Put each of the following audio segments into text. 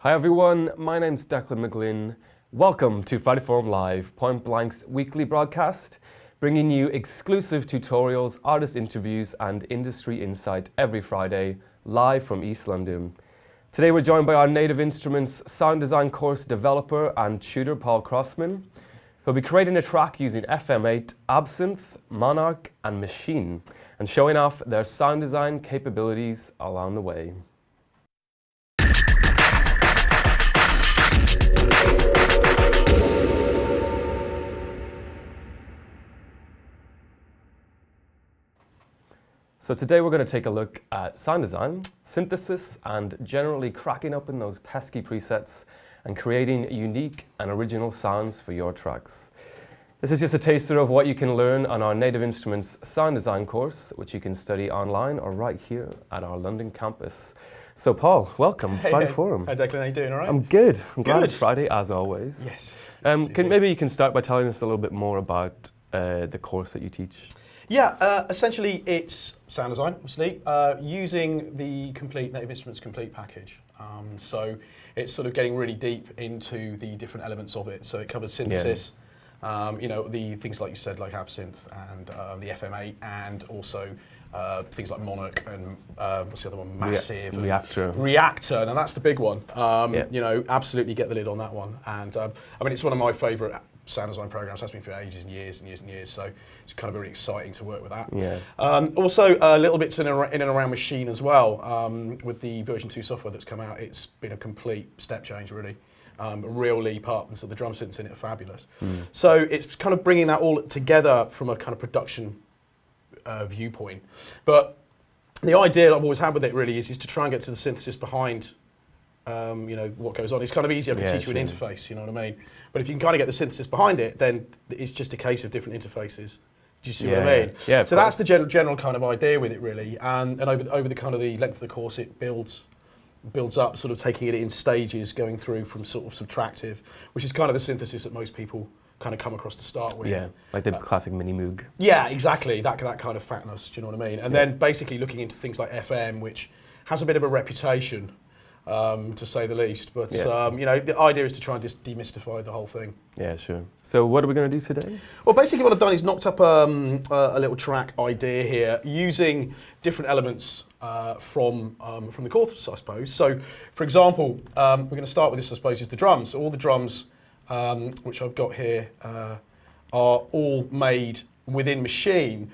Hi everyone, my name's Declan McGlynn. Welcome to Friday Forum Live, Point Blank's weekly broadcast, bringing you exclusive tutorials, artist interviews and industry insight every Friday, live from East London. Today we're joined by our Native Instruments sound design course developer and tutor Paul Crossman, who'll be creating a track using FM8, Absinthe, Monark and Maschine, and showing off their sound design capabilities along the way. So today we're going to take a look at sound design, synthesis, and generally cracking open those pesky presets and creating unique and original sounds for your tracks. This is just a taster of what you can learn on our Native Instruments sound design course, which you can study online or right here at our London campus. So Paul, welcome, Friday Forum. Hi Declan, how you doing, all right? I'm good. I'm glad it's Friday, as always. Yes. Maybe you can start by telling us a little bit more about the course that you teach. Yeah, essentially it's sound design, obviously, using the Native Instruments complete package. So it's sort of getting really deep into the different elements of it. So it covers synthesis, the things like you said, like Absinthe and the FM8, and also things like Monark and what's the other one? Massive. Reactor. Now that's the big one. Absolutely get the lid on that one. And it's one of my favourite sound design programs. Has been for ages and years and years and years. So it's kind of very exciting to work with that. Yeah. Also a little bit in and around Maschine as well. With the version 2 software that's come out, it's been a complete step change really. A real leap up, and so the drum synths in it are fabulous. So it's kind of bringing that all together from a kind of production viewpoint. But the idea I've always had with it really is to try and get to the synthesis behind what goes on. It's kind of easy, I can teach you an interface, you know what I mean? But if you can kind of get the synthesis behind it, then it's just a case of different interfaces. Do you see what I mean? Yeah. So that's the general kind of idea with it really, and over the kind of the length of the course, it builds up, sort of taking it in stages, going through from sort of subtractive, which is kind of the synthesis that most people kind of come across to start with. Yeah, like the classic mini Moog. Yeah, exactly, that kind of fatness, do you know what I mean? And then basically looking into things like FM, which has a bit of a reputation, to say the least, but the idea is to try and just demystify the whole thing. Yeah, sure. So what are we going to do today? Well, basically what I've done is knocked up a little track idea here using different elements from the course, I suppose. So, for example, we're going to start with this, I suppose, is the drums. So all the drums, which I've got here, are all made within Maschine.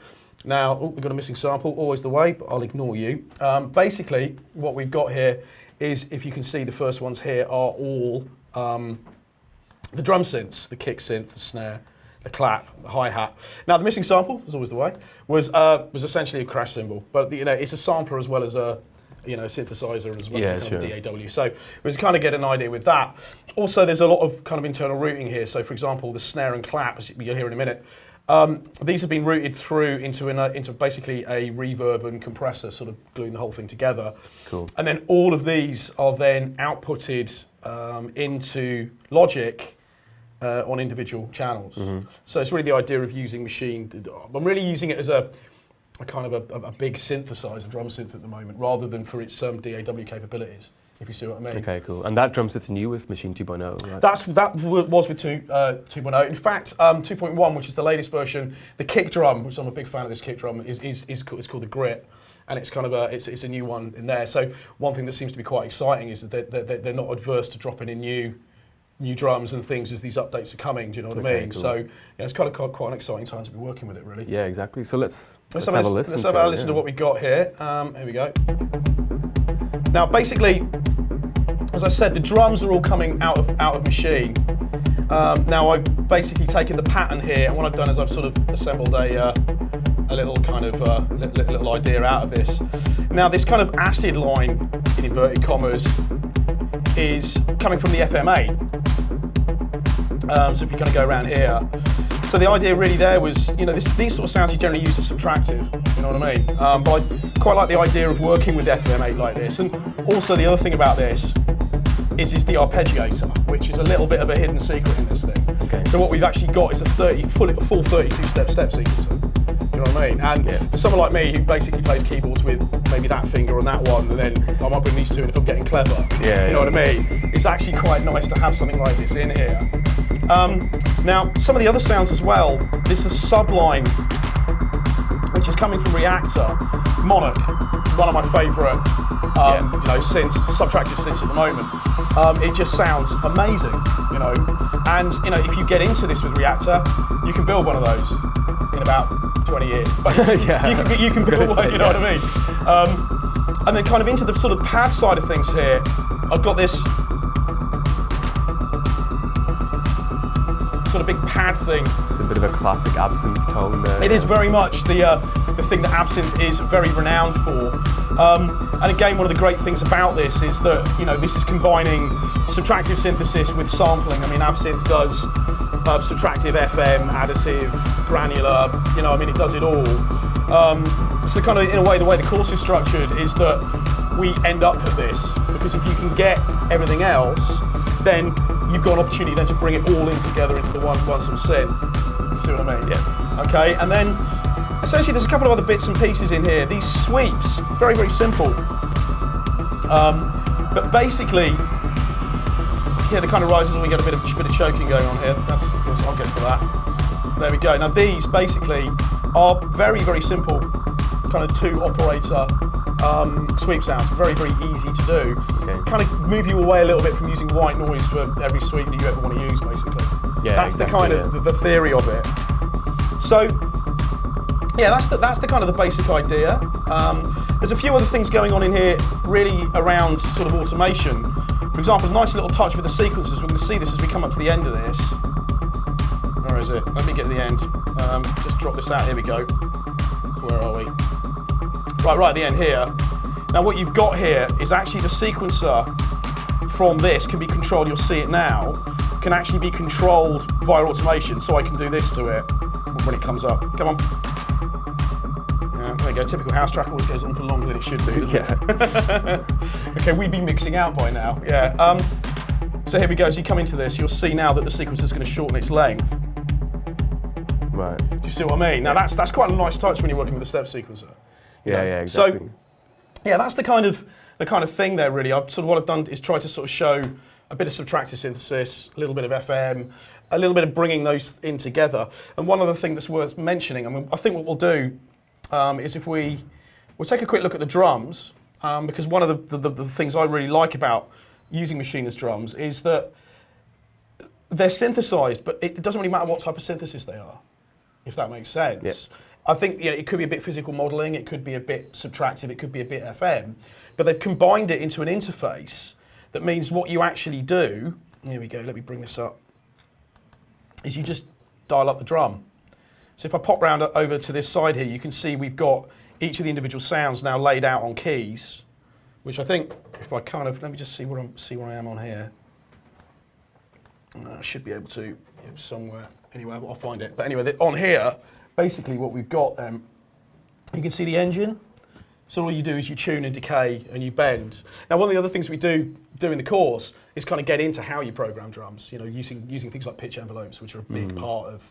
Now, we've got a missing sample, always the way, but I'll ignore you. Basically, what we've got here is, if you can see, the first ones here are all the drum synths, the kick synth, the snare, the clap, the hi-hat. Now the missing sample, as always the way, was essentially a crash cymbal, but it's a sampler as well as a synthesizer as well as a kind of DAW. So we was kind of get an idea with that. Also, there's a lot of kind of internal routing here. So for example, the snare and clap, as you'll hear in a minute, these have been routed through into basically a reverb and compressor, sort of gluing the whole thing together. Cool. And then all of these are then outputted into Logic on individual channels. So it's really the idea of using Maschine. I'm really using it as a kind of a big synthesizer, drum synth at the moment, rather than for its DAW capabilities, if you see what I mean. Okay, cool. And that drum synth's new with Maschine 2.0, right? That was with 2.0. In fact, 2.1, which is the latest version, the kick drum, which I'm a big fan of this kick drum, is called the Grit, and it's kind of it's a new one in there. So one thing that seems to be quite exciting is that they're not adverse to dropping in new drums and things as these updates are coming. Do you know what I mean? Cool. So it's kind of quite an exciting time to be working with it, really. Yeah, exactly. So let's have a listen. Let's have a listen to what we got here. Here we go. Now, basically, as I said, the drums are all coming out of Maschine. Now, I've basically taken the pattern here, and what I've done is I've sort of assembled a little kind of little idea out of this. Now, this kind of acid line, in inverted commas, is coming from the FM8. So if you kind of go around here, so the idea really there was, these sort of sounds you generally use as subtractive, you know what I mean? But I quite like the idea of working with FM8 like this. And also the other thing about this is the Arpeggiator, which is a little bit of a hidden secret in this thing. Okay. So what we've actually got is a full 32-step sequencer. You know what I mean? And for someone like me who basically plays keyboards with maybe that finger on that one, and then I might bring these two in if I'm getting clever. You know what I mean? It's actually quite nice to have something like this in here. Now, some of the other sounds as well. This is Subline, which is coming from Reactor. Monark, one of my favourite synths, subtractive synths at the moment. It just sounds amazing, you know. And you know, if you get into this with Reactor, you can build one of those in about 20 years. You can build one, you know what I mean? And then kind of into the sort of pad side of things here, I've got this sort of big pad thing. It's a bit of a classic Absinthe tone there. It is very much the thing that Absinthe is very renowned for. And again, one of the great things about this is that, you know, this is combining subtractive synthesis with sampling. I mean, Absinthe does subtractive FM, additive, granular, you know, I mean, it does it all. So kind of, in a way, the way the course is structured is that we end up at this, because if you can get everything else, then you've got an opportunity then to bring it all in together into the one sort of synth. You see what I mean? Yeah. Okay, and then essentially there's a couple of other bits and pieces in here. These sweeps, very, very simple. But basically, yeah, the kind of rises and we get a bit of choking going on here. I'll get to that. There we go. Now these basically are very, very simple kind of 2 operator sweep sounds. Very, very easy to do. Okay. Kind of move you away a little bit from using white noise for every sweep that you ever want to use, basically. Yeah, that's exactly, the kind of the theory of it. So yeah, that's the kind of the basic idea. There's a few other things going on in here, really around sort of automation. For example, a nice little touch with the sequencers. We're going to see this as we come up to the end of this. Where is it? Let me get to the end. Just drop this out. Here we go. Where are we? Right at the end here. Now what you've got here is actually the sequencer from this can be controlled. You'll see it now. Can actually be controlled via automation. So I can do this to it when it comes up. Come on. There you go, typical house track always goes on for longer than it should do, doesn't it? Okay, we'd be mixing out by now, yeah. So here we go, as you come into this, you'll see now that the sequencer is going to shorten its length. Right. Do you see what I mean? Now that's quite a nice touch when you're working with a step sequencer. Yeah, exactly. So, yeah, that's the kind of thing there really. What I've done is try to sort of show a bit of subtractive synthesis, a little bit of FM, a little bit of bringing those in together. And one other thing that's worth mentioning, I mean, I think what we'll do is if we'll take a quick look at the drums, because one of the things I really like about using Maschine drums is that they're synthesized, but it doesn't really matter what type of synthesis they are, if that makes sense. Yep. I think it could be a bit physical modeling, it could be a bit subtractive, it could be a bit FM, but they've combined it into an interface that means what you actually do, here we go, let me bring this up, is you just dial up the drum. So if I pop round over to this side here, you can see we've got each of the individual sounds now laid out on keys, which I think, if I kind of, let me just see where I am on here. I should be able to, somewhere, anyway, I'll find it. But anyway, on here, basically what we've got, you can see the engine. So all you do is you tune and decay and you bend. Now one of the other things we do in the course is kind of get into how you program drums, using things like pitch envelopes, which are a big part of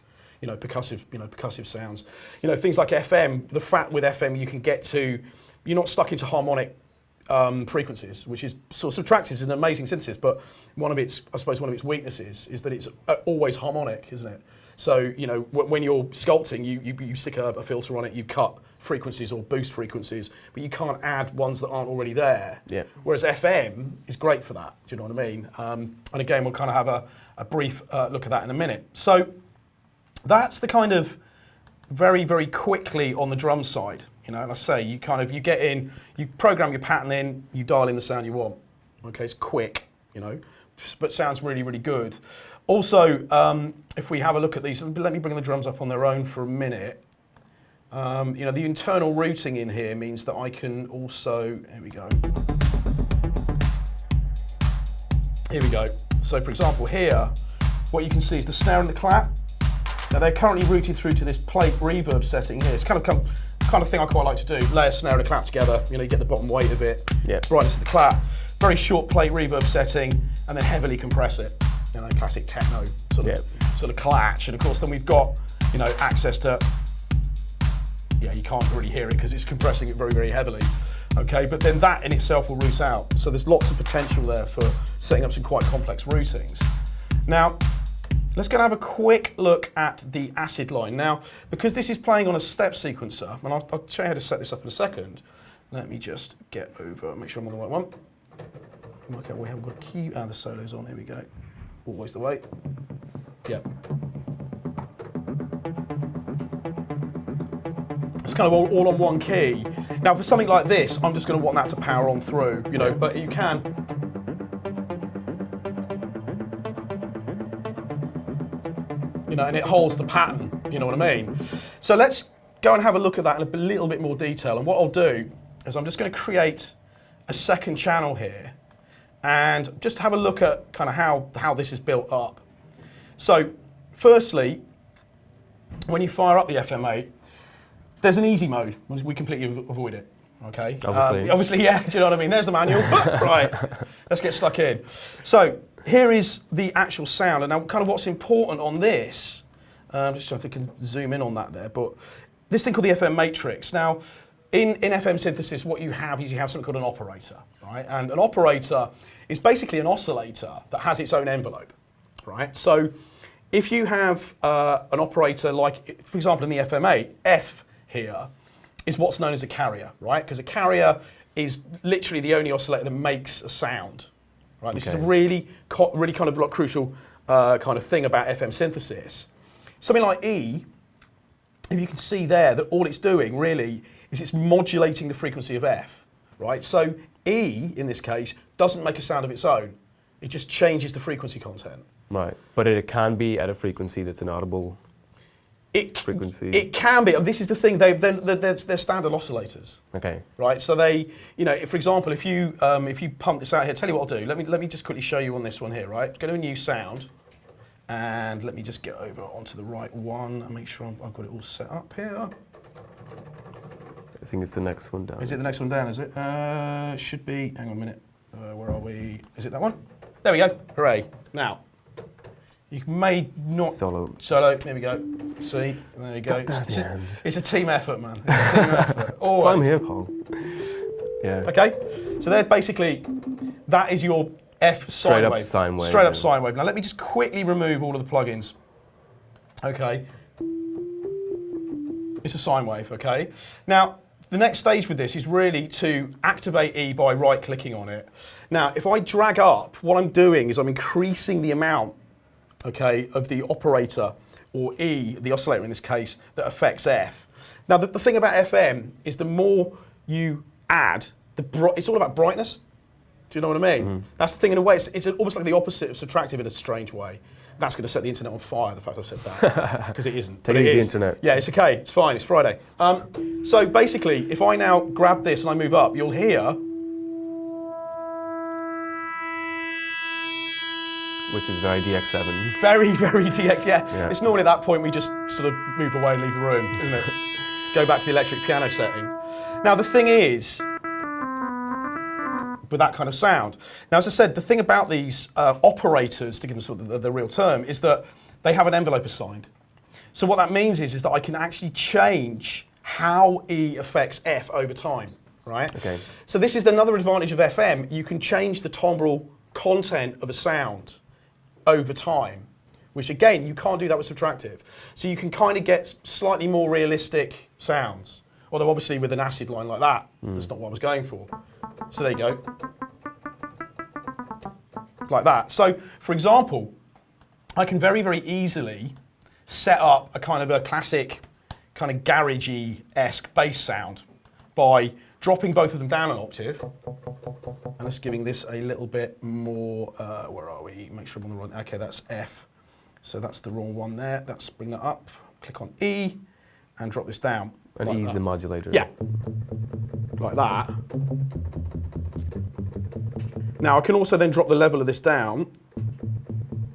percussive sounds. Things like FM, the fact with FM you can get to, you're not stuck into harmonic frequencies, which is sort of subtractive is an amazing synthesis, but one of its weaknesses is that it's always harmonic, isn't it? So, when you're sculpting, you stick a filter on it, you cut frequencies or boost frequencies, but you can't add ones that aren't already there. Yeah. Whereas FM is great for that, do you know what I mean? And again, we'll kind of have a brief look at that in a minute. So, that's the kind of very, very quickly on the drum side. Like I say, you get in, you program your pattern in, you dial in the sound you want. Okay, it's quick, but sounds really, really good. Also, if we have a look at these, let me bring the drums up on their own for a minute. The internal routing in here means that I can also, here we go. Here we go. So for example, here, what you can see is the snare and the clap. Now they're currently routed through to this plate reverb setting here. It's kind of thing I quite like to do. Lay a snare and a clap together. You get the bottom weight of it. Yep. Brightness of the clap. Very short plate reverb setting, and then heavily compress it. Classic techno sort of clatch. And of course, then we've got access to yeah, you can't really hear it because it's compressing it very, very heavily. Okay, but then that in itself will root out. So there's lots of potential there for setting up some quite complex routings. Now, let's go and have a quick look at the acid line. Now, because this is playing on a step sequencer, and I'll show you how to set this up in a second. Let me just get over, make sure I'm on the right one. Okay, we haven't got a cue. The solo's on, here we go. Always the way. Yep. It's kind of all on one key. Now for something like this, I'm just going to want that to power on through, you know, but you can. You know, and it holds the pattern, you know what I mean? So let's go and have a look at that in a little bit more detail. And what I'll do is I'm just going to create a second channel here and just have a look at kind of how this is built up. So firstly, when you fire up the FM8, there's an easy mode. We completely avoid it, okay? Obviously, yeah, do you know what I mean? There's the manual. Right, let's get stuck in. So here is the actual sound, and now kind of what's important on this, just so if we can zoom in on that there, but this thing called the FM matrix. Now, in FM synthesis, what you have is you have something called an operator, right? And an operator is basically an oscillator that has its own envelope, right? So if you have an operator like, for example, in the FM8, F here is what's known as a carrier, right? Because a carrier is literally the only oscillator that makes a sound, right? This is a really kind of like crucial kind of thing about FM synthesis. Something like E, if you can see there that all it's doing really is it's modulating the frequency of F, right? So E, in this case, doesn't make a sound of its own. It just changes the frequency content. Right, but it can be at a frequency that's an audible frequency. It can be. And this is the thing. They're standard oscillators. Okay. Right. So they, you know, for example, if you pump this out here, tell you what I'll do. Let me just quickly show you on this one here. Right. Go to a new sound, and let me just get over onto the right one and make sure I've got it all set up here. I think it's the next one down. Is it the next one down? Is it? Should be. Hang on a minute. Where are we? Is it that one? There we go. Hooray! Now. You may not... Solo. There we go. See, there you go. It's a team effort, man. It's a team effort. Always. So I'm here, Paul. Yeah. Okay, so they're basically, that is your F sine wave. Straight up sine wave. Now let me just quickly remove all of the plugins. Okay. It's a sine wave, okay? Now, the next stage with this is really to activate E by right-clicking on it. Now, if I drag up, what I'm doing is I'm increasing the amount, okay, of the operator, or E, the oscillator in this case, that affects F. Now, the thing about FM is the more you add, it's all about brightness. Do you know what I mean? Mm-hmm. That's the thing in a way, it's almost like the opposite of subtractive in a strange way. That's going to set the internet on fire, the fact I've said that, because it isn't. Take it easy, internet. Yeah, it's okay, it's fine, it's Friday. So basically, if I now grab this and I move up, you'll hear, which is very DX7. Very, very DX, yeah. It's normally at that point we just sort of move away and leave the room, isn't it? Go back to the electric piano setting. Now the thing is, with that kind of sound, now as I said, the thing about these operators, to give them sort of the real term, is that they have an envelope assigned. So what that means is that I can actually change how E affects F over time, right? Okay. So this is another advantage of FM. You can change the timbral content of a sound over time, which again, you can't do that with subtractive. So you can kind of get slightly more realistic sounds. Although obviously with an acid line like that, that's not what I was going for. So there you go. Like that. So for example, I can very, very easily set up a kind of a classic kind of garagey-esque bass sound by dropping both of them down an octave, and just giving this a little bit more, where are we? Make sure I'm on the right, okay, that's F. So that's the wrong one there. Let's bring that up, click on E, and drop this down. And like E's that. The modulator. Yeah, like that. Now I can also then drop the level of this down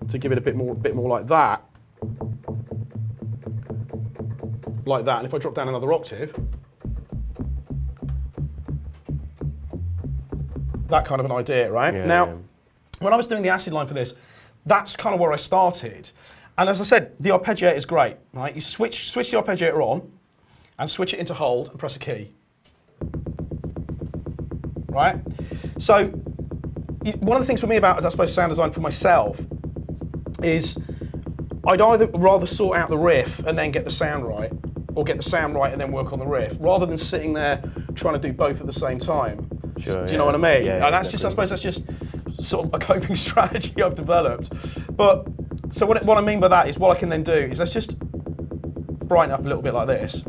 to give it a bit more like that. Like that, and if I drop down another octave, that kind of an idea, right? Yeah, now, when I was doing the acid line for this, that's kind of where I started. And as I said, the arpeggiator is great, right? You switch the arpeggiator on, and switch it into hold and press a key. Right? So one of the things for me about, I suppose, sound design for myself is I'd either rather sort out the riff and then get the sound right, or get the sound right and then work on the riff, rather than sitting there trying to do both at the same time. Sure, do you know what I mean? Yeah, and that's just, I suppose that's just sort of a coping strategy I've developed. But, so what I mean by that is what I can then do is let's just brighten up a little bit like this.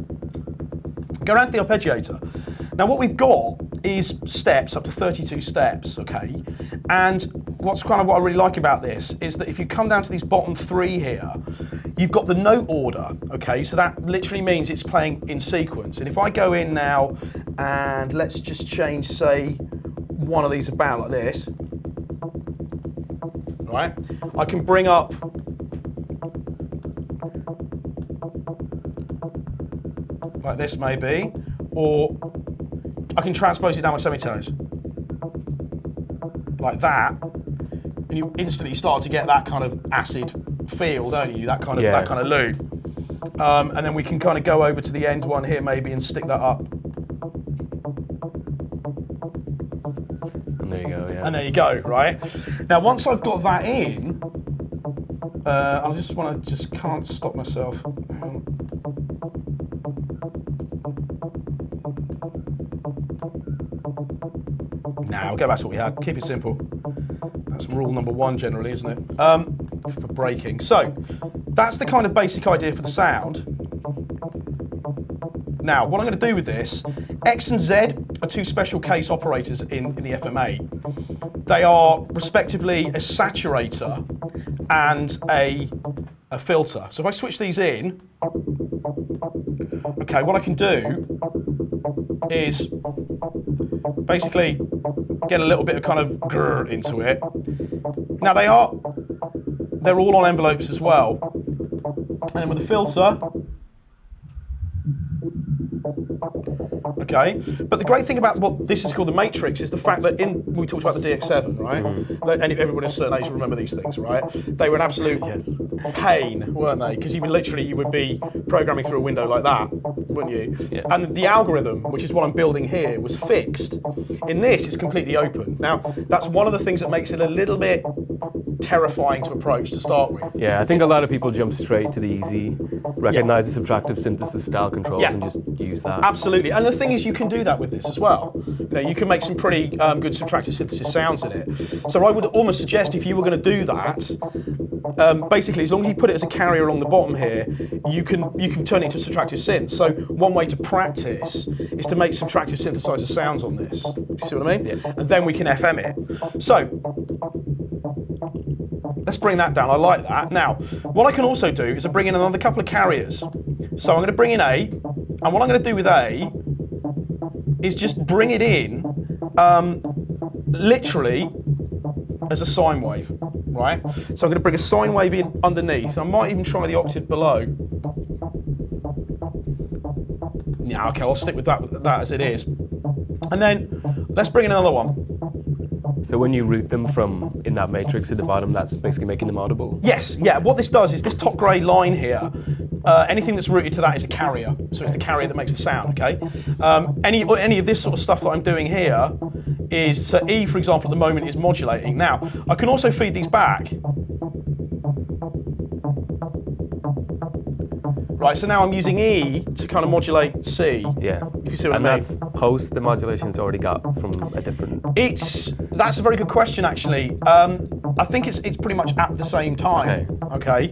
Go around to the arpeggiator. Now what we've got is steps, up to 32 steps, okay? And what I really like about this is that if you come down to these bottom 3 here, you've got the note order, okay? So that literally means it's playing in sequence. And if I go in now and let's just change, say, one of these about like this, right? I can bring up like this maybe, or I can transpose it down with semitones like that, and you instantly start to get that kind of acid feel, don't you? That kind of loop. And then we can kind of go over to the end one here maybe and stick that up. And there you go, yeah. And there you go, right? Now once I've got that in, I just can't stop myself. Now we'll go back to what we had. Keep it simple. That's rule number 1 generally, isn't it? For breaking. So that's the kind of basic idea for the sound. Now what I'm going to do with this, X and Z are 2 special case operators in the FM8. They are respectively a saturator and a filter. So if I switch these in, okay, what I can do is basically get a little bit of kind of grrr into it. Now they're all on envelopes as well. And then with the filter, okay. But the great thing about what this is called the matrix is the fact that we talked about the DX7, right? Mm-hmm. Everybody at a certain age will remember these things, right? They were an absolute pain, weren't they? Because you would be programming through a window like that, wouldn't you? Yeah. And the algorithm, which is what I'm building here, was fixed. In this, it's completely open. Now, that's one of the things that makes it a little bit terrifying to approach to start with. Yeah, I think a lot of people jump straight to the easy, recognize the subtractive synthesis style controls and just use that. Absolutely, and the thing is you can do that with this as well. You can make some pretty good subtractive synthesis sounds in it. So I would almost suggest if you were going to do that, basically as long as you put it as a carrier along the bottom here, you can turn it into a subtractive synth. So one way to practice is to make subtractive synthesizer sounds on this. Do you see what I mean? Yeah. And then we can FM it. So let's bring that down. I like that. Now, what I can also do is I bring in another couple of carriers. So I'm going to bring in A, and what I'm going to do with A is just bring it in literally as a sine wave, right? So I'm going to bring a sine wave in underneath. I might even try the octave below. Yeah, okay, I'll stick with that as it is. And then let's bring in another one. So when you route them from in that matrix at the bottom, that's basically making them audible? Yes, yeah. What this does is this top grey line here, anything that's routed to that is a carrier. So it's the carrier that makes the sound, okay? Any of this sort of stuff that I'm doing here is, so E, for example, at the moment is modulating. Now, I can also feed these back. Right, so now I'm using E to kind of modulate C. Yeah. If you see what I mean. And that's post the modulation it's already got from a different... That's a very good question, actually. I think it's pretty much at the same time. Okay.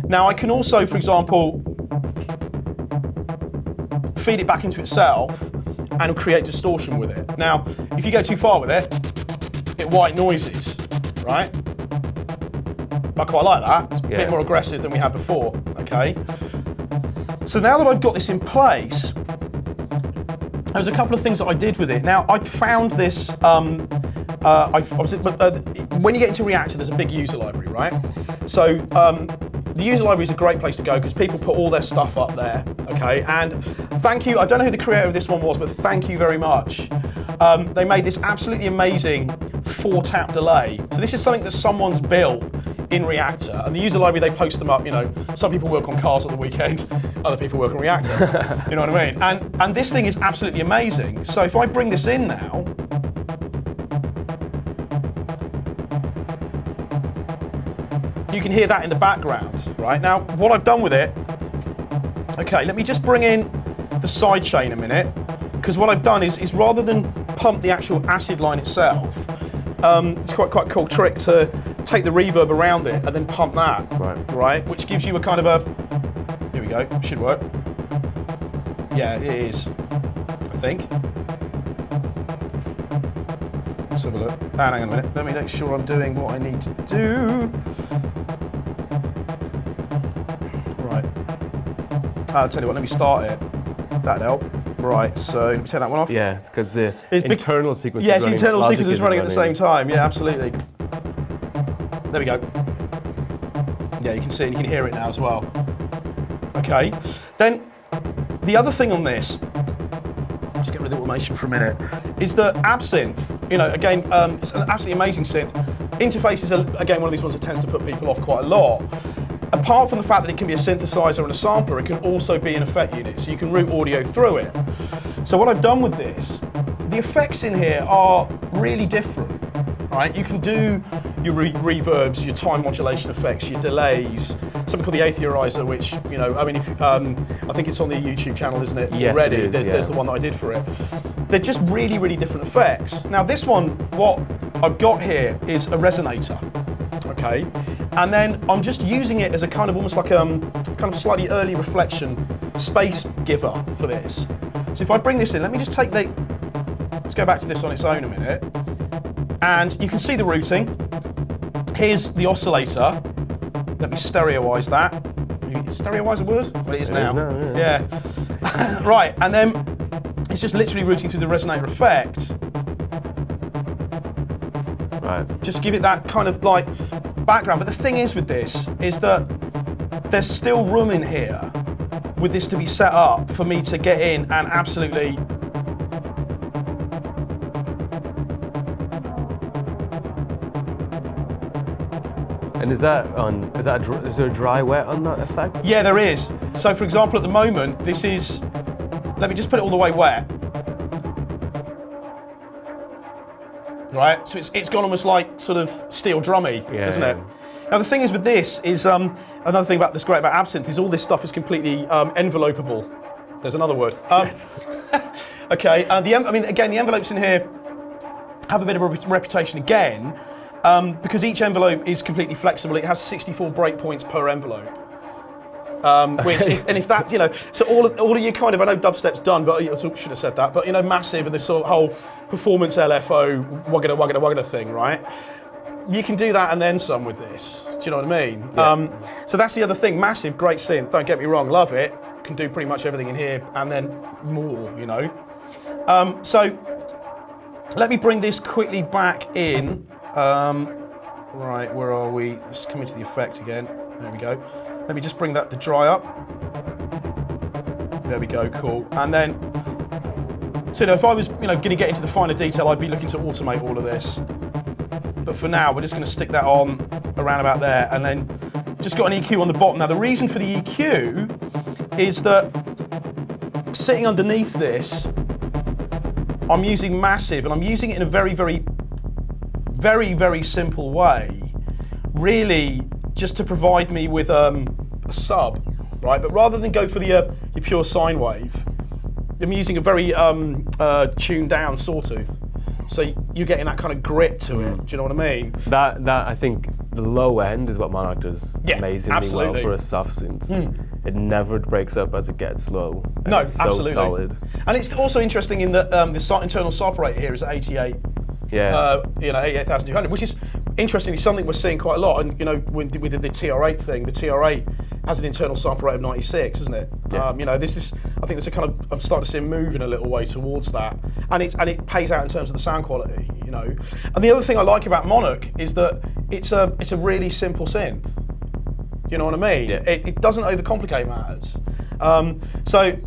Now I can also, for example, feed it back into itself and create distortion with it. Now, if you go too far with it white noises, right? I quite like that. It's a bit more aggressive than we had before, okay? So now that I've got this in place, there's a couple of things that I did with it. Now, I found this, when you get into Reactor, there's a big user library, right? So the user library is a great place to go because people put all their stuff up there, okay? And thank you, I don't know who the creator of this one was, but thank you very much. They made this absolutely amazing 4-tap delay. So this is something that someone's built in Reactor, and the user library, they post them up, you know, some people work on cars at the weekend, other people work on Reactor, you know what I mean? And this thing is absolutely amazing. So if I bring this in now, you can hear that in the background, right? Now, what I've done with it, okay, let me just bring in the sidechain a minute, because what I've done is rather than pump the actual acid line itself, it's quite a cool trick to take the reverb around it and then pump that, right? Which gives you a kind of a, here we go, should work. Yeah, it is, I think. Let's have a look. And hang on a minute, let me make sure I'm doing what I need to do. Right. I'll tell you what, let me start it. That'd help. Right, so let me turn that one off. Yeah, it's because the internal sequence is running. Yes, the internal sequence is running at the same time. Yeah, absolutely. There we go. Yeah, you can see it, you can hear it now as well. Okay, then the other thing on this, let's get rid of the automation for a minute, is that Absynth, you know, again, it's an absolutely amazing synth. Interface is, again, one of these ones that tends to put people off quite a lot. Apart from the fact that it can be a synthesizer and a sampler, it can also be an effect unit, so you can route audio through it. So what I've done with this, the effects in here are really different, right? You can do your reverbs, your time modulation effects, your delays, something called the Aetherizer, which, you know, I mean, if I think it's on the YouTube channel, isn't it? Yes, already. it is, There's the one that I did for it. They're just really, really different effects. Now this one, what I've got here is a resonator, okay? And then I'm just using it as a kind of almost like kind of slightly early reflection space giver for this. So if I bring this in, let me just take let's go back to this on its own a minute. And you can see the routing. Here's the oscillator. Let me stereoize that. Is stereoize a word? Well, it is now. Yeah. Right, and then it's just literally routing through the resonator effect. Right. Just give it that kind of like background. But the thing is with this is that there's still room in here with this to be set up for me to get in and absolutely And is there a dry wet on that effect? Yeah, there is. So for example, at the moment, this is, let me just put it all the way wet. Right, so it's gone almost like sort of steel drummy, isn't it? Now the thing is with this is, another thing that's great about Absinthe is all this stuff is completely envelopable. There's another word. Yes. Okay, I mean, again, the envelopes in here have a bit of a reputation again, because each envelope is completely flexible. It has 64 breakpoints per envelope. And if that, you know, so all of your kind of, I know dubstep's done, but I should have said that, but you know, massive and this sort of whole performance LFO, wagga thing, right? You can do that and then some with this. Do you know what I mean? Yeah. So that's the other thing. Massive, great synth. Don't get me wrong, love it. Can do pretty much everything in here and then more, you know. So let me bring this quickly back in. Right, where are we? Let's come into the effect again. There we go. Let me just bring that to dry up. There we go, cool. And then, so you know, if I was, you know, going to get into the finer detail, I'd be looking to automate all of this. But for now, we're just going to stick that on around about there, and then just got an EQ on the bottom. Now, the reason for the EQ is that sitting underneath this, I'm using massive, and I'm using it in a very, very, very, very simple way, really just to provide me with a sub, right? But rather than go for the your pure sine wave, I'm using a very tuned down sawtooth. So you're getting that kind of grit to it. Do you know what I mean? That I think the low end is what Monark does amazingly well for a soft synth. It never breaks up as it gets low. No, it's absolutely. So solid. And it's also interesting in that the internal sample rate here is at 88. Yeah. You know, 88,200, which is interestingly something we're seeing quite a lot. And you know, we did the TR8 thing. The TR8 has an internal sample rate of 96, isn't it? Yeah. You know, this is, I think there's a kind of, I'm starting to see it moving a little way towards that, and it pays out in terms of the sound quality. You know, and the other thing I like about Monark is that it's a really simple synth. You know what I mean? Yeah. It doesn't overcomplicate matters. So.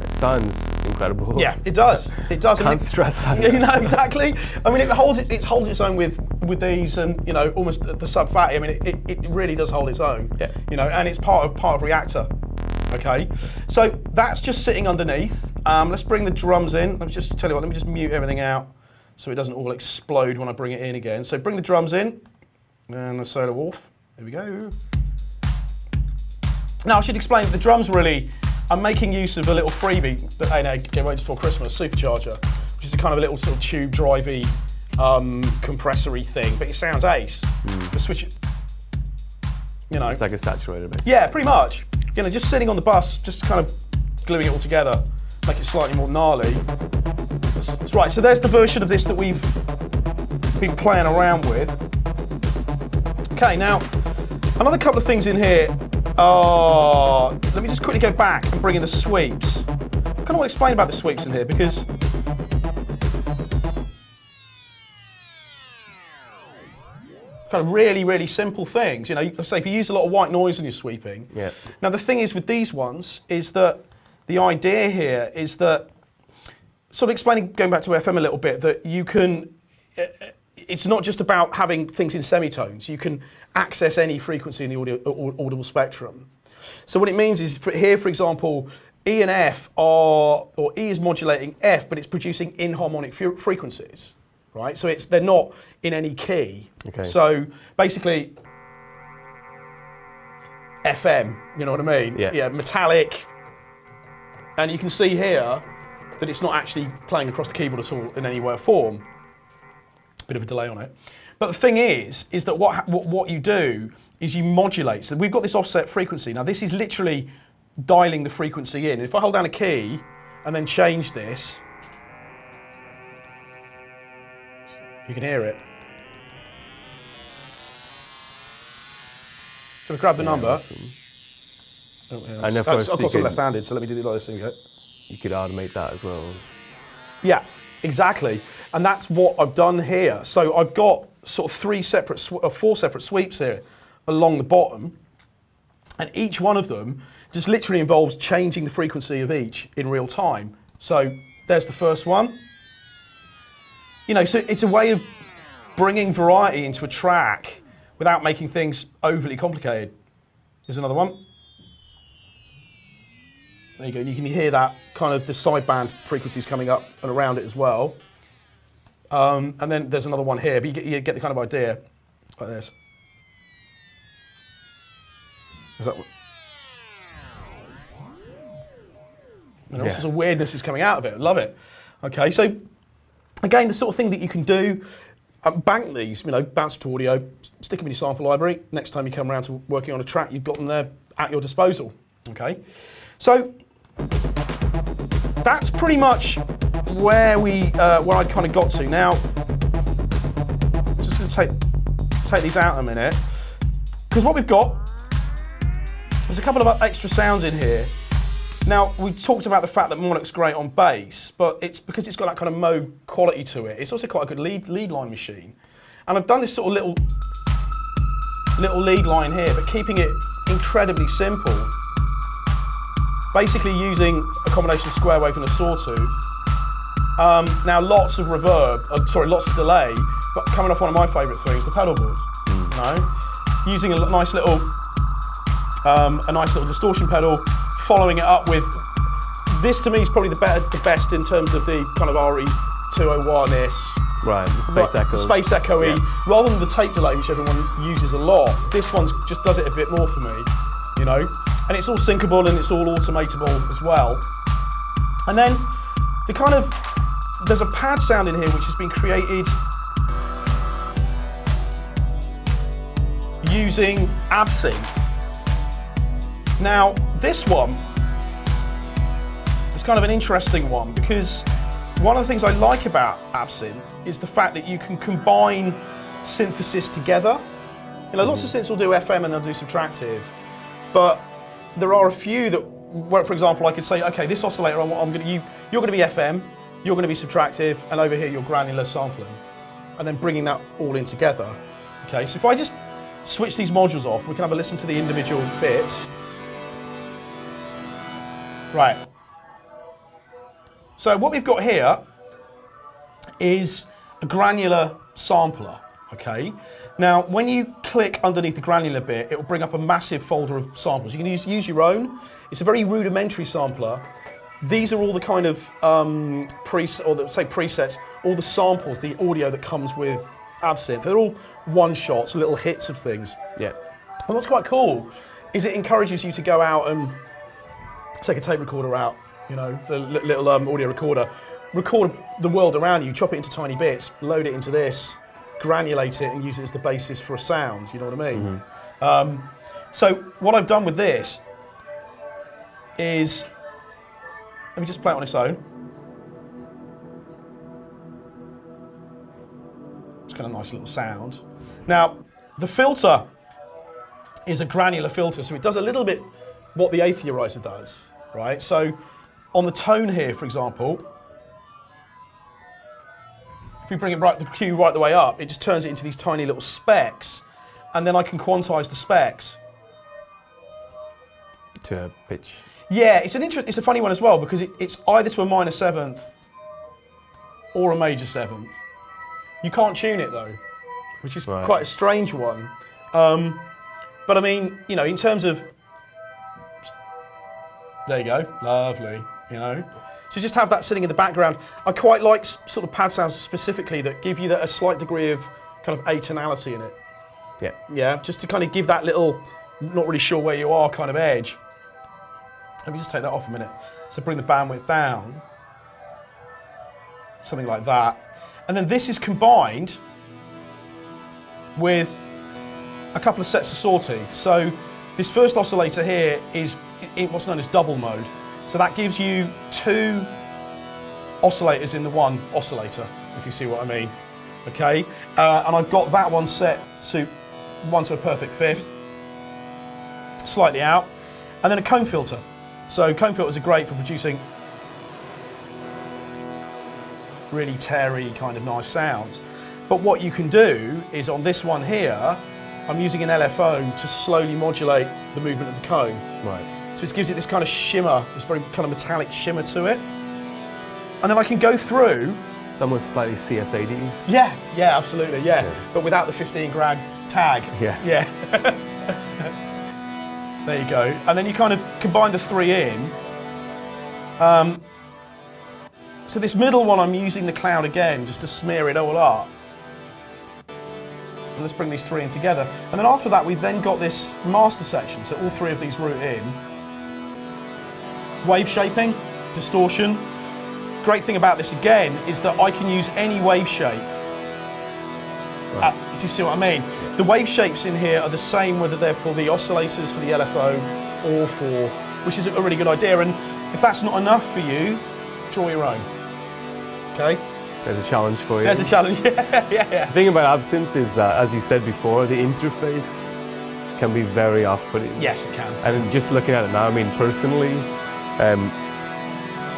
Let's Sounds incredible. Yeah, it does. It does. Can't stress that. You know, exactly. I mean, it holds its own with these, and you know, almost the sub fatty. I mean, it really does hold its own. Yeah. You know, and it's part of Reactor. Okay, so that's just sitting underneath. Let's bring the drums in. Let me just tell you what. Let me just mute everything out so it doesn't all explode when I bring it in again. So bring the drums in, and the solo wolf. There we go. Now I should explain that the drums really. I'm making use of a little freebie that A&A gave away just before Christmas, Supercharger, which is a kind of a little sort of tube drivey, compressory thing, but it sounds ace. Just switch it. You know. It's like a saturator, basically. Yeah, pretty much. You know, just sitting on the bus, just kind of gluing it all together, make it slightly more gnarly. That's right, so there's the version of this that we've been playing around with. Okay, now, another couple of things in here. Let me just quickly go back and bring in the sweeps. I kind of want to explain about the sweeps in here because kind of really, really simple things. You know, let's say if you use a lot of white noise in your sweeping. Yeah. Now the thing is with these ones is that the idea here is that, sort of explaining, going back to FM a little bit, that you can, it's not just about having things in semitones. You can access any frequency in the audible spectrum. So what it means is, here, for example, E and F are, or E is modulating F, but it's producing inharmonic frequencies, right? So they're not in any key. Okay. So basically, FM, you know what I mean? Yeah. Yeah, metallic. And you can see here that it's not actually playing across the keyboard at all in any way or form. Bit of a delay on it. But the thing is that what you do is you modulate. So we've got this offset frequency. Now this is literally dialing the frequency in. If I hold down a key and then change this, you can hear it. So we grab the number. Awesome. Oh, yeah, And of course, I've got some you left-handed, so let me do it like this. There we go. You could automate that as well. Yeah, exactly. And that's what I've done here. So I've got sort of four separate sweeps here along the bottom. And each one of them just literally involves changing the frequency of each in real time. So there's the first one. You know, so it's a way of bringing variety into a track without making things overly complicated. Here's another one. There you go, and you can hear that kind of the sideband frequencies coming up and around it as well. And then there's another one here, but you get the kind of idea like this. Is that? And all sorts of weirdness is coming out of it. Love it. Okay, so again, the sort of thing that you can do, bank these, you know, bounce to audio, stick them in your sample library. Next time you come around to working on a track, you've got them there at your disposal. Okay, so that's pretty much where I kind of got to. Now, just going to take these out a minute, because what we've got, there's a couple of extra sounds in here. Now, we talked about the fact that Monarch's great on bass, but it's because it's got that kind of Moog quality to it. It's also quite a good lead line machine. And I've done this sort of little lead line here, but keeping it incredibly simple. Basically using a combination of square wave and a sawtooth. Now lots of reverb, lots of delay, but coming off one of my favourite things, the pedal board. You know? Using a nice little distortion pedal, following it up with, this to me is probably the best in terms of the kind of RE201-ish. Right, the space echo. Space echo-y, yeah. Rather than the tape delay, which everyone uses a lot, this one just does it a bit more for me, you know? And it's all syncable and it's all automatable as well. And then there's a pad sound in here which has been created using Absynth. Now, this one is kind of an interesting one because one of the things I like about Absynth is the fact that you can combine synthesis together. You know, lots of synths will do FM and they'll do subtractive, but there are a few that, where, for example, I could say, okay, this oscillator, you're going to be FM, you're going to be subtractive, and over here you're granular sampling, and then bringing that all in together. Okay, so if I just switch these modules off, we can have a listen to the individual bits. Right. So what we've got here is a granular sampler, okay? Now, when you click underneath the granular bit, it will bring up a massive folder of samples. You can use your own. It's a very rudimentary sampler. These are all the kind of presets, all the samples, the audio that comes with Absinthe. They're all one-shots, little hits of things. Yeah. And what's quite cool is it encourages you to go out and take a tape recorder out, you know, the little audio recorder, record the world around you, chop it into tiny bits, load it into this, granulate it and use it as the basis for a sound, you know what I mean? Mm-hmm. So what I've done with this is, let me just play it on its own. It's got a nice little sound. Now, the filter is a granular filter, so it does a little bit what the Aetherizer does, right? So on the tone here, for example, if we bring it the cue right the way up, it just turns it into these tiny little specks, and then I can quantize the specks. To a pitch. Yeah, it's a funny one as well, because it's either to a minor seventh or a major seventh. You can't tune it though, which is quite a strange one. But I mean, you know, in terms of, there you go, lovely, you know. So just have that sitting in the background. I quite like sort of pad sounds specifically that give you a slight degree of kind of atonality in it. Yeah. Yeah, just to kind of give that little, not really sure where you are kind of edge. Let me just take that off a minute. So bring the bandwidth down, something like that. And then this is combined with a couple of sets of sawteeth. So this first oscillator here is in what's known as double mode. So that gives you two oscillators in the one oscillator, if you see what I mean. Okay, and I've got that one set to a perfect fifth, slightly out, and then a comb filter. So comb filters are great for producing really terry kind of nice sounds. But what you can do is on this one here, I'm using an LFO to slowly modulate the movement of the comb. Right. So this gives it this kind of shimmer, this very kind of metallic shimmer to it. And then I can go through. It's almost slightly CSAD. Yeah, absolutely, yeah. But without the 15 grad tag. Yeah. There you go. And then you kind of combine the three in. So this middle one, I'm using the cloud again, just to smear it all up. And let's bring these three in together. And then after that, we've then got this master section. So all three of these root in. Wave shaping, distortion. Great thing about this again is that I can use any wave shape. Right. Do you see what I mean? Yeah. The wave shapes in here are the same whether they're for the oscillators, for the LFO, or for, which is a really good idea. And if that's not enough for you, draw your own. Okay? There's a challenge for you. There's a challenge, yeah. The thing about Absinthe is that, as you said before, the interface can be very off-putting. Yes, it can. And just looking at it now, I mean, personally,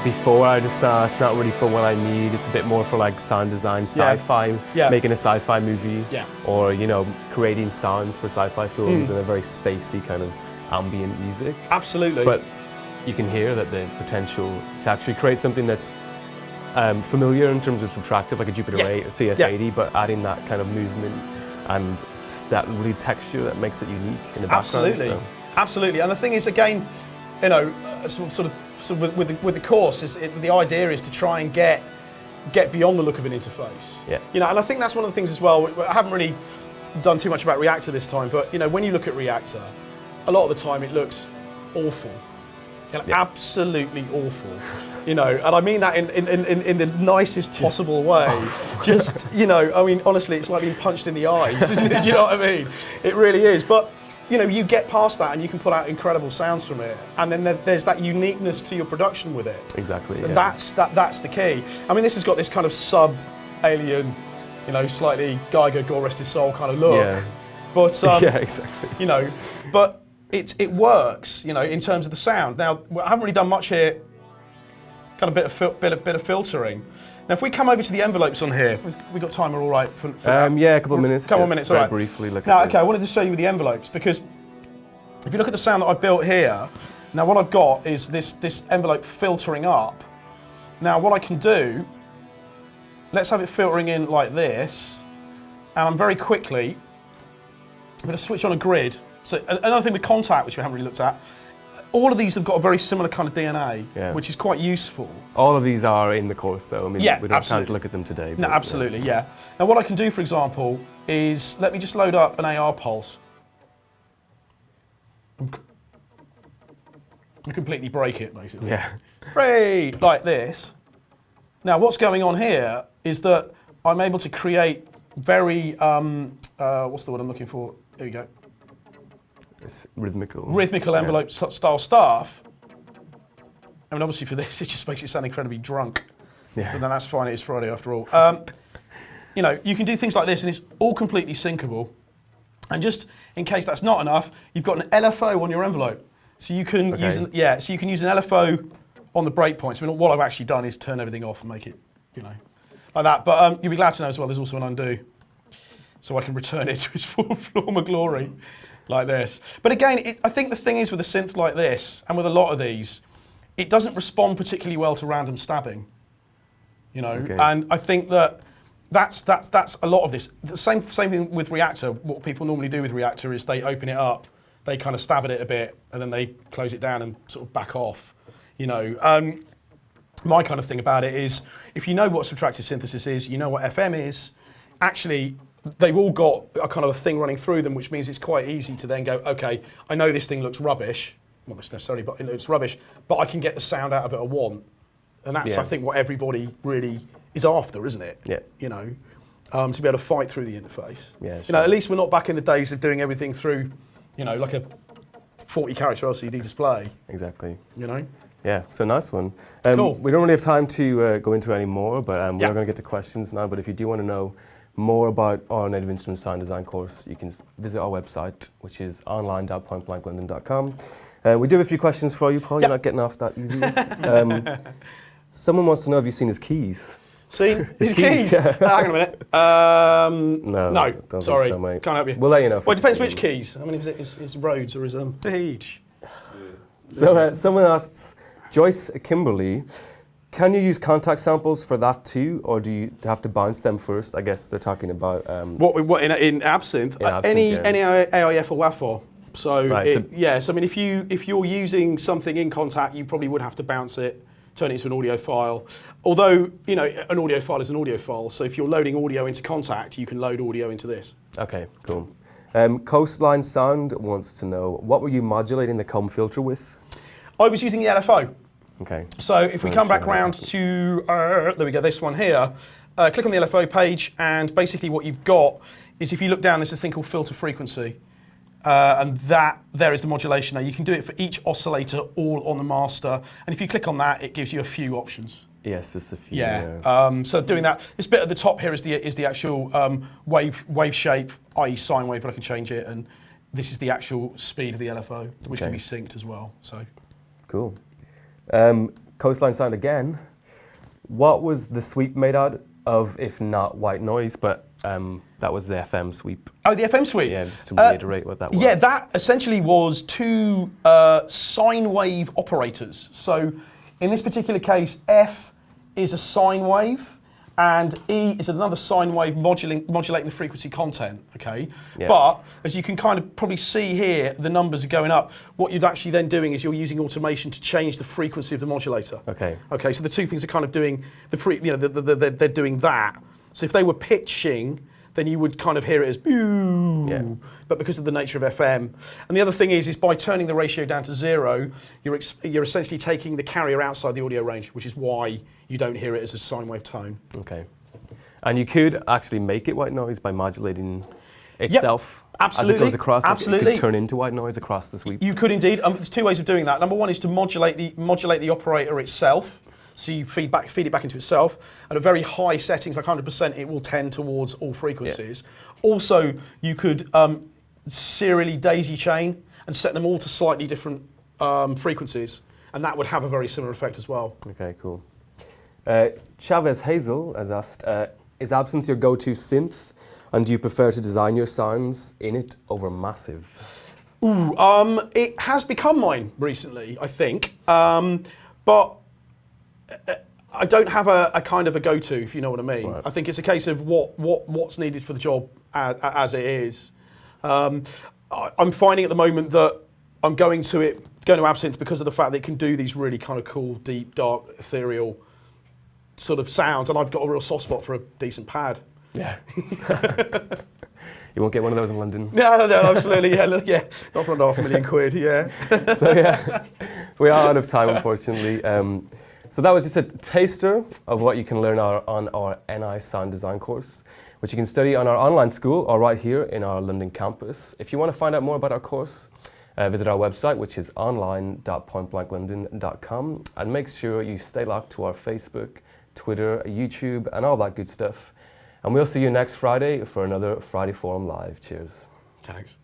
before I just it's not really for what I need. It's a bit more for like sound design, sci-fi, making a sci-fi movie, or you know, creating sounds for sci-fi films and a very spacey kind of ambient music. Absolutely. But you can hear that the potential to actually create something that's familiar in terms of subtractive, like a Jupiter Ray, a CS80, but adding that kind of movement and that really texture that makes it unique in the background. Absolutely. And the thing is, again, you know, sort of with the course, the idea is to try and get beyond the look of an interface. Yeah. You know, and I think that's one of the things as well. I haven't really done too much about Reactor this time, but you know, when you look at Reactor, a lot of the time it looks awful. You know, absolutely awful. You know, and I mean that in the nicest possible way. Just, you know, I mean, honestly, it's like being punched in the eyes, isn't it? Do you know what I mean? It really is. But, you know, you get past that and you can pull out incredible sounds from it. And then there's that uniqueness to your production with it. Exactly. And that's the key. I mean, this has got this kind of sub-alien, you know, slightly Geiger, God rest his soul kind of look. Yeah. But, yeah, exactly. You know, but it works, you know, in terms of the sound. Now, I haven't really done much here. Kind of bit of filtering. Now, if we come over to the envelopes on here, we got timer all right for that? Yeah, a couple of minutes. Couple of minutes, all right. Briefly look now, at okay, I wanted to show you the envelopes because if you look at the sound that I've built here, now what I've got is this envelope filtering up, Now what I can do, let's have it filtering in like this, and I'm very quickly going to switch on a grid. So another thing with contact, which we haven't really looked at, all of these have got a very similar kind of DNA, which is quite useful. All of these are in the course, though. I mean, Yeah, we don't have time absolutely. to look at them today. No, but, absolutely, yeah. Now what I can do, for example, is let me just load up an AR pulse. I completely break it, basically. Yeah. Hooray! Like this. Now what's going on here is that I'm able to create very, what's the word I'm looking for? Here we go. It's rhythmical. Rhythmical envelope style stuff. I mean, obviously for this, it just makes it sound incredibly drunk. Yeah. But then that's fine, it is Friday after all. You know, you can do things like this and it's all completely syncable. And just in case that's not enough, you've got an LFO on your envelope. So you can use an LFO on the breakpoints. I mean, what I've actually done is turn everything off and make it, you know, like that. But you'll be glad to know as well, there's also an undo. So I can return it to its full form of glory, like this. But again, I think the thing is with a synth like this, and with a lot of these, it doesn't respond particularly well to random stabbing, you know. Okay. And I think that's a lot of this. The same thing with Reactor. What people normally do with Reactor is they open it up, they kind of stab at it a bit, and then they close it down and sort of back off, you know. My kind of thing about it is, if you know what subtractive synthesis is, you know what FM is, actually, they've all got a kind of a thing running through them, which means it's quite easy to then go, okay, I know this thing looks rubbish, not necessarily, but it looks rubbish, but I can get the sound out of it I want. And that's, I think, what everybody really is after, isn't it? Yeah. You know, to be able to fight through the interface. Yeah, You know, at least we're not back in the days of doing everything through, you know, like a 40 character LCD display, Exactly. you know? Yeah, so nice one. Cool. We don't really have time to go into any more, but we're Yeah. going to get to questions now. But if you do want to know more about our Native Instruments Sound Design course, you can visit our website, which is online.pointblanklondon.com. We do have a few questions for you, Paul. Yep. You're not getting off that easy. Someone wants to know, have you seen his keys? Seen his keys, keys? Hang on a minute. No, No, don't sorry, think so, mate. can't help you. We'll let you know. if Well, it we depends see which them. keys. I mean, is it his Rhodes or his Page? So someone asks, Joyce Kimberly, can you use contact samples for that too, or do you have to bounce them first? I guess they're talking about... What in Absinthe? In Absinthe, any yeah. AIF or WAV. So, Right, yes, I mean, if you're using something in contact, you probably would have to bounce it, turn it into an audio file. Although, you know, an audio file is an audio file, so if you're loading audio into contact, you can load audio into this. Okay, cool. Coastline Sound wants to know, what were you modulating the comb filter with? I was using the LFO. Okay. So if we come back round to, there we go, this one here, click on the LFO page, and basically what you've got is, if you look down, there's this thing called filter frequency. And that there is the modulation. Now you can do it for each oscillator all on the master. And if you click on that, it gives you a few options. Yes, there's a few. Yeah. So doing that, this bit at the top here is the actual wave shape, i.e. sine wave, but I can change it. And this is the actual speed of the LFO, which can be synced as well. So cool. Coastline Sound again. What was the sweep made out of, if not white noise? But that was the FM sweep. Oh, the FM sweep. Yeah, just to reiterate what that was. Yeah, that essentially was two sine wave operators. So in this particular case, F is a sine wave, and E is another sine wave modulating the frequency content, okay? Yeah. But as you can kind of probably see here, the numbers are going up. What you're actually then doing is you're using automation to change the frequency of the modulator. Okay. Okay, so the two things are kind of doing they're doing that. So if they were pitching, then you would kind of hear it as boo. Yeah. But because of the nature of FM, and the other thing is by turning the ratio down to 0, you're essentially taking the carrier outside the audio range, which is why you don't hear it as a sine wave tone. Okay. And you could actually make it white noise by modulating itself. Absolutely. As it goes across. Absolutely. It could turn into white noise across the sweep. You could indeed. There's two ways of doing that. Number one is to modulate the operator itself. So you feed it back into itself. At a very high settings, like 100%, it will tend towards all frequencies. Yeah. Also, you could serially daisy chain and set them all to slightly different frequencies, and that would have a very similar effect as well. Okay, cool. Chavez Hazel has asked, is Absinthe your go-to synth, and do you prefer to design your sounds in it over Massive? Ooh, it has become mine recently, I think. But I don't have a kind of a go-to, if you know what I mean. Right. I think it's a case of what's needed for the job as it is. I'm finding at the moment that I'm going to Absinthe because of the fact that it can do these really kind of cool, deep, dark, ethereal sort of sounds, and I've got a real soft spot for a decent pad. Yeah. You won't get one of those in London. No, absolutely, yeah, look, yeah, not for £500,000, yeah. So yeah, we are out of time, unfortunately. So that was just a taster of what you can learn on our NI sound design course, which you can study on our online school or right here in our London campus. If you want to find out more about our course, visit our website, which is online.pointblanklondon.com, and make sure you stay locked to our Facebook, Twitter, YouTube, and all that good stuff. And we'll see you next Friday for another Friday Forum Live. Cheers. Thanks.